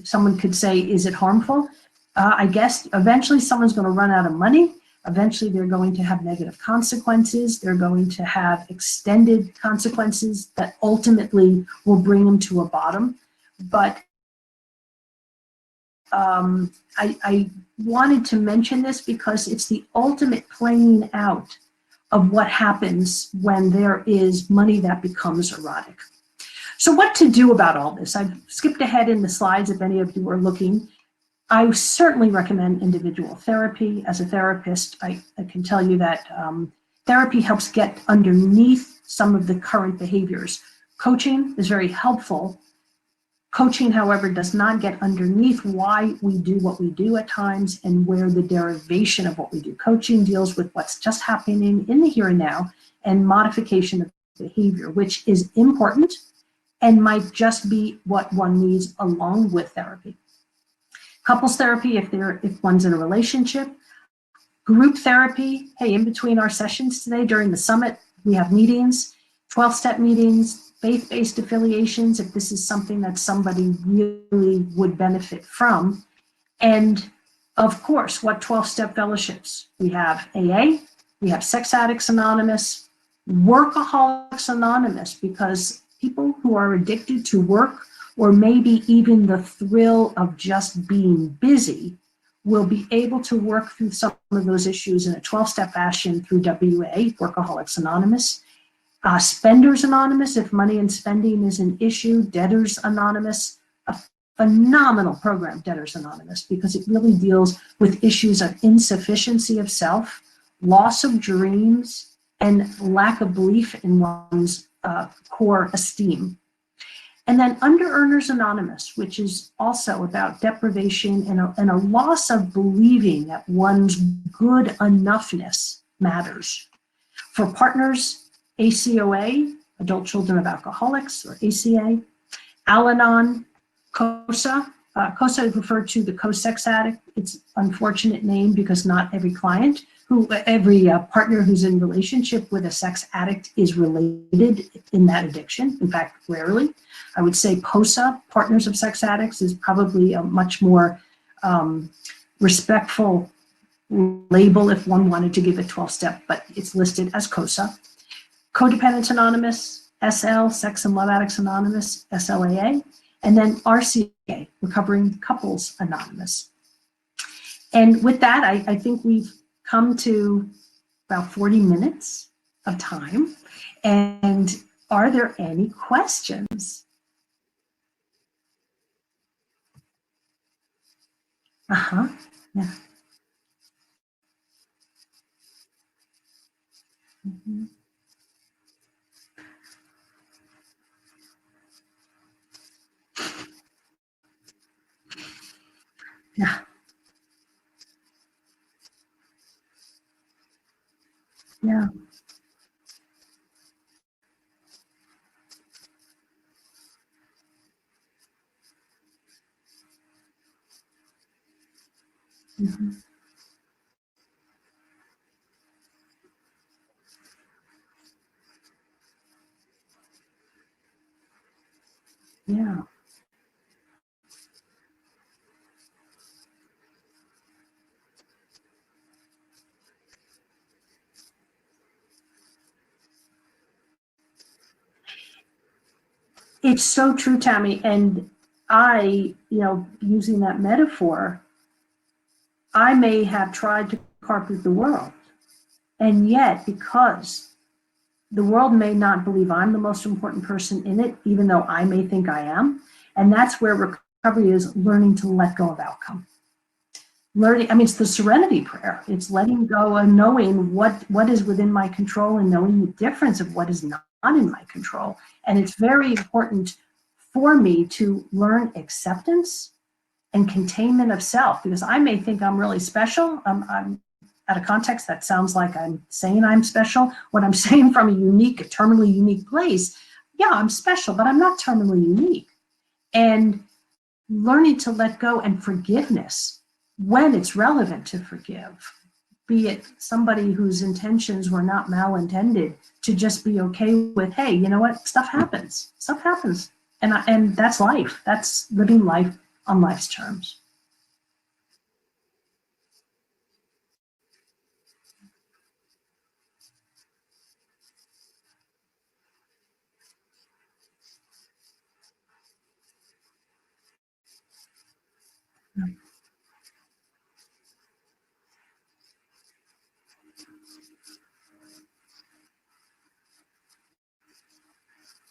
someone could say, is it harmful? I guess eventually someone's going to run out of money. Eventually they're going to have negative consequences. They're going to have extended consequences that ultimately will bring them to a bottom. But I wanted to mention this because it's the ultimate playing out of what happens when there is money that becomes erotic. So what to do about all this? I've skipped ahead in the slides if any of you are looking. I certainly recommend individual therapy. As a therapist, I can tell you that therapy helps get underneath some of the current behaviors. Coaching is very helpful. Coaching, however, does not get underneath why we do what we do at times and where the derivation of what we do. Coaching deals with what's just happening in the here and now and modification of behavior, which is important and might just be what one needs along with therapy. Couples therapy if one's in a relationship. Group therapy, hey, in between our sessions today during the summit, we have meetings, 12-step meetings, faith-based affiliations, if this is something that somebody really would benefit from. And of course, what 12-step fellowships? We have AA, we have Sex Addicts Anonymous, Workaholics Anonymous, because people who are addicted to work or maybe even the thrill of just being busy will be able to work through some of those issues in a 12-step fashion through WA, Workaholics Anonymous. Spenders Anonymous, if money and spending is an issue. Debtors Anonymous, a phenomenal program, Debtors Anonymous, because it really deals with issues of insufficiency of self, loss of dreams, and lack of belief in one's core esteem. And then Under Earners Anonymous, which is also about deprivation and a loss of believing that one's good enoughness matters. For partners, ACOA, Adult Children of Alcoholics, or ACA, Al-Anon, COSA. COSA is referred to the co-sex addict. It's an unfortunate name because not every every partner who's in relationship with a sex addict is related in that addiction. In fact, rarely. I would say POSA, Partners of Sex Addicts, is probably a much more respectful label if one wanted to give a 12-step, but it's listed as COSA. Codependents Anonymous, SL, Sex and Love Addicts Anonymous, SLAA, and then RCA, Recovering Couples Anonymous. And with that, I think we've come to about 40 minutes of time. And are there any questions? Yeah. Mm-hmm. Yeah. Yeah. Mm-hmm. Yeah. It's so true, Tammy. And I, using that metaphor, I may have tried to carpet the world. And yet, because the world may not believe I'm the most important person in it, even though I may think I am. And that's where recovery is learning to let go of outcome. It's the serenity prayer. It's letting go and knowing what is within my control and knowing the difference of what is not in my control. And it's very important for me to learn acceptance and containment of self, because I may think I'm really special. out of context, that sounds like I'm saying I'm special. When I'm saying from a unique, terminally unique place, yeah, I'm special, but I'm not terminally unique. And learning to let go and forgiveness when it's relevant to forgive, be it somebody whose intentions were not malintended, to just be okay with, hey, you know what, stuff happens, and that's life. That's living life on life's terms.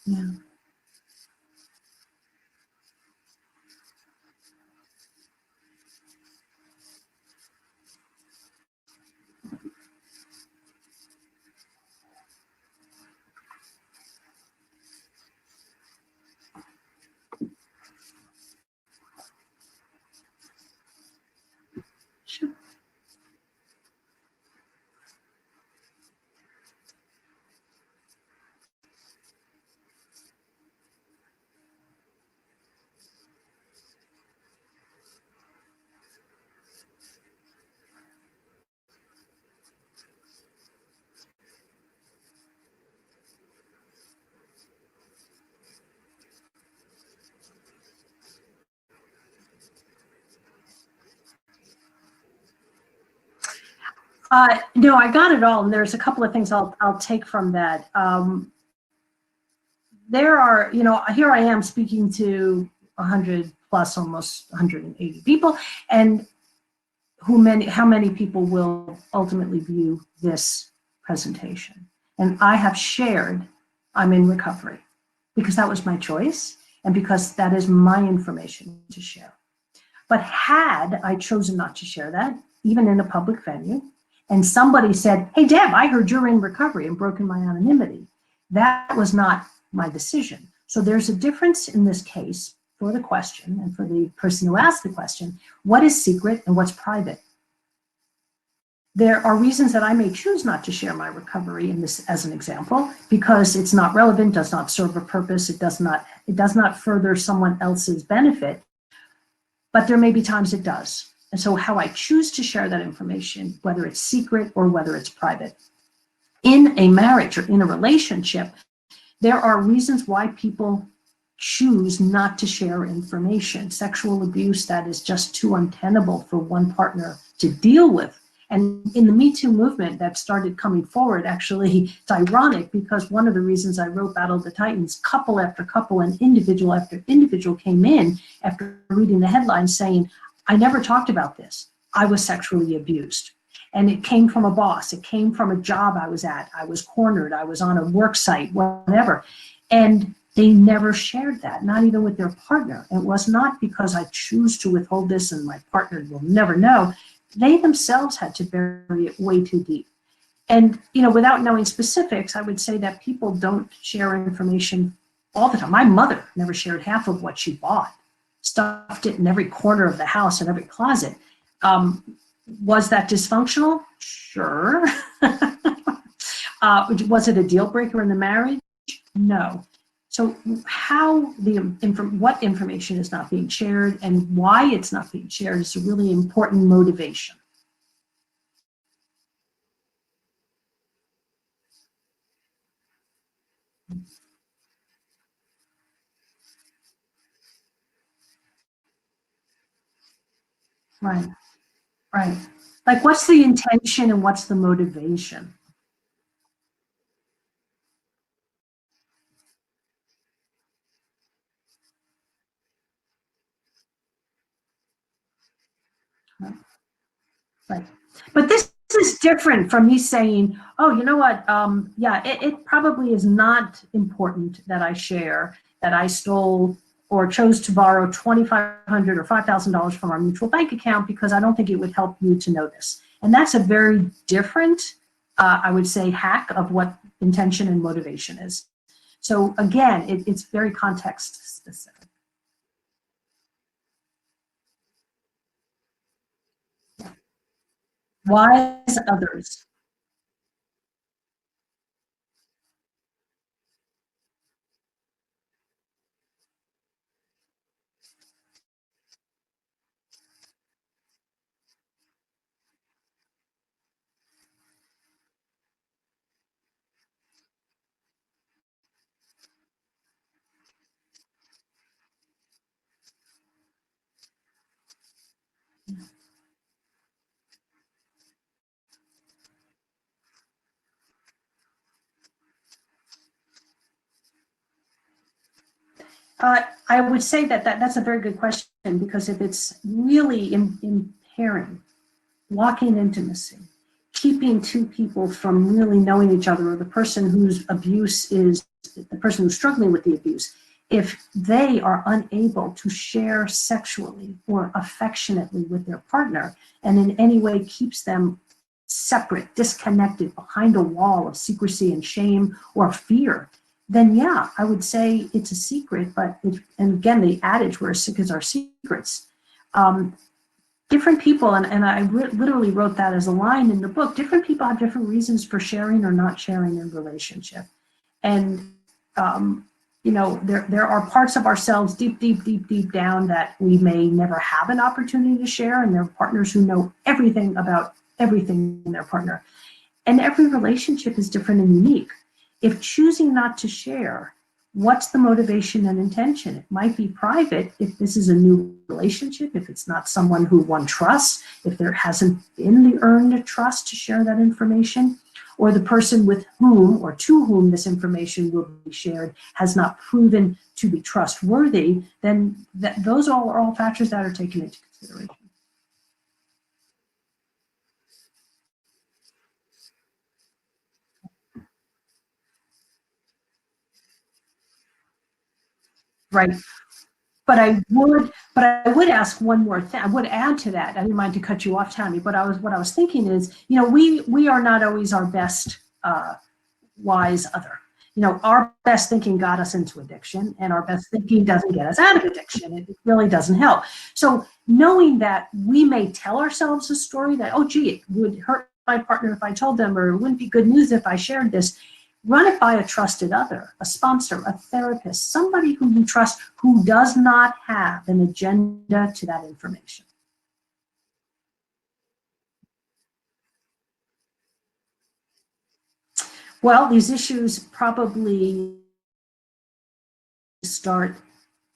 Yeah. Sure. No, I got it all, and there's a couple of things I'll take from that. There are, here I am speaking to 100 plus, almost 180 people, and how many people will ultimately view this presentation? And I have shared I'm in recovery because that was my choice and because that is my information to share. But had I chosen not to share that, even in a public venue, and somebody said, hey, Deb, I heard you're in recovery, and broken my anonymity, that was not my decision. So there's a difference in this case for the question and for the person who asked the question, what is secret and what's private? There are reasons that I may choose not to share my recovery in this as an example, because it's not relevant, does not serve a purpose, it does not further someone else's benefit, but there may be times it does. And so how I choose to share that information, whether it's secret or whether it's private. In a marriage or in a relationship, there are reasons why people choose not to share information. Sexual abuse that is just too untenable for one partner to deal with. And in the Me Too movement that started coming forward, actually, it's ironic because one of the reasons I wrote Battle of the Titans, couple after couple and individual after individual came in after reading the headlines saying, I never talked about this. I was sexually abused. And it came from a boss. It came from a job I was at. I was cornered. I was on a work site, whatever. And they never shared that, not even with their partner. It was not because I choose to withhold this and my partner will never know. They themselves had to bury it way too deep. And, without knowing specifics, I would say that people don't share information all the time. My mother never shared half of what she bought, stuffed it in every corner of the house and every closet. Was that dysfunctional? Sure. Was it a deal breaker in the marriage? No. So what information is not being shared and why it's not being shared is a really important motivation. Right, right. Like, what's the intention and what's the motivation? Right. But this is different from me saying, oh, you know what? Yeah, it probably is not important that I share that I stole or chose to borrow $2,500 or $5,000 from our mutual bank account because I don't think it would help you to know this. And that's a very different, I would say, hack of what intention and motivation is. So again, it's very context specific. Wise others. I would say that's a very good question, because if it's really impairing, blocking intimacy, keeping two people from really knowing each other, or the person whose abuse is the person who's struggling with the abuse, if they are unable to share sexually or affectionately with their partner, and in any way keeps them separate, disconnected, behind a wall of secrecy and shame or fear, then yeah, I would say it's a secret. But and again, the adage, we're as sick as our secrets. Um, Different people, and I literally wrote that as a line in the book, different people have different reasons for sharing or not sharing in relationship. And, there are parts of ourselves deep down that we may never have an opportunity to share. And there are partners who know everything about everything in their partner. And every relationship is different and unique. If choosing not to share, what's the motivation and intention? It might be private if this is a new relationship, if it's not someone who one trusts, if there hasn't been the earned trust to share that information, or the person with whom or to whom this information will be shared has not proven to be trustworthy, then those are all factors that are taken into consideration. Right. But I would ask one more thing. I would add to that. I didn't mind to cut you off, Tammy, but what I was thinking is, we are not always our best wise other. Our best thinking got us into addiction, and our best thinking doesn't get us out of addiction. It really doesn't help. So knowing that we may tell ourselves a story that, oh, gee, it would hurt my partner if I told them, or it wouldn't be good news if I shared this. Run it by a trusted other, a sponsor, a therapist, somebody who you trust, who does not have an agenda to that information. Well, these issues probably start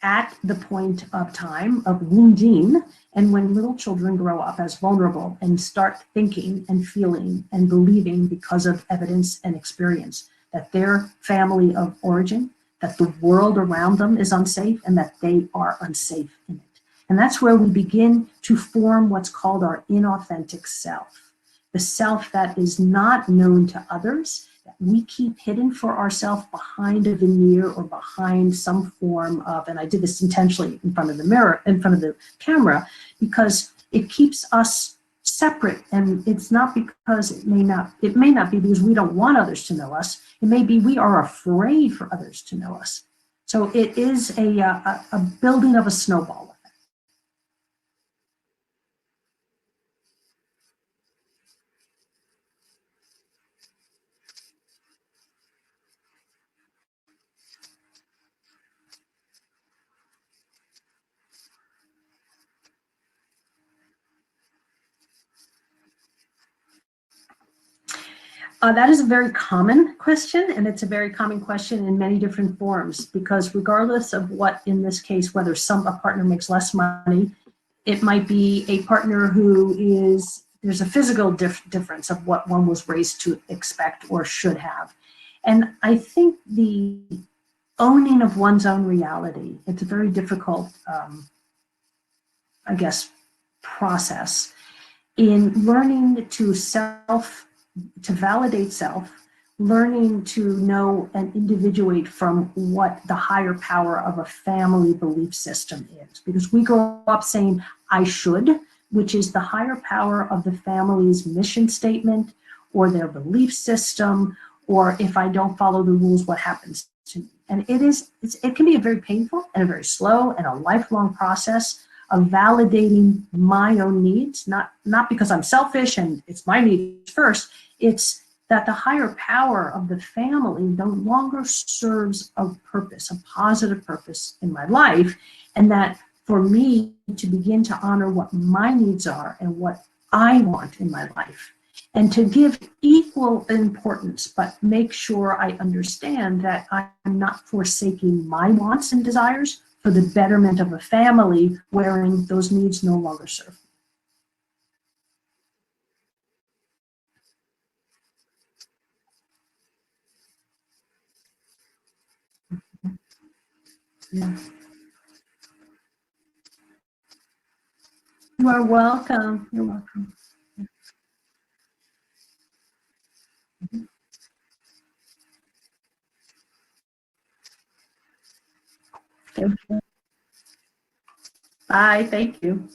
at the point of time of wounding, and when little children grow up as vulnerable and start thinking and feeling and believing, because of evidence and experience, that their family of origin, that the world around them is unsafe, and that they are unsafe in it. And that's where we begin to form what's called our inauthentic self, the self that is not known to others, that we keep hidden for ourselves behind a veneer or behind some form of, and I did this intentionally in front of the mirror, in front of the camera, because it keeps us separate. And it's not because it may not be because we don't want others to know us. It may be we are afraid for others to know us. So it is a building of a snowball. That is a very common question, and it's a very common question in many different forms, because regardless of what, in this case, whether a partner makes less money, it might be a partner who there's a physical difference of what one was raised to expect or should have. And I think the owning of one's own reality, it's a very difficult, I guess, process in learning to validate self, learning to know and individuate from what the higher power of a family belief system is. Because we grow up saying, I should, which is the higher power of the family's mission statement or their belief system, or if I don't follow the rules, what happens to me? And it can be a very painful and a very slow and a lifelong process of validating my own needs, not because I'm selfish and it's my needs first. It's that the higher power of the family no longer serves a purpose, a positive purpose in my life, and that for me to begin to honor what my needs are and what I want in my life, and to give equal importance, but make sure I understand that I'm not forsaking my wants and desires for the betterment of a family wherein those needs no longer serve. Yeah. You are welcome. You're welcome. Thank you. Bye. Thank you.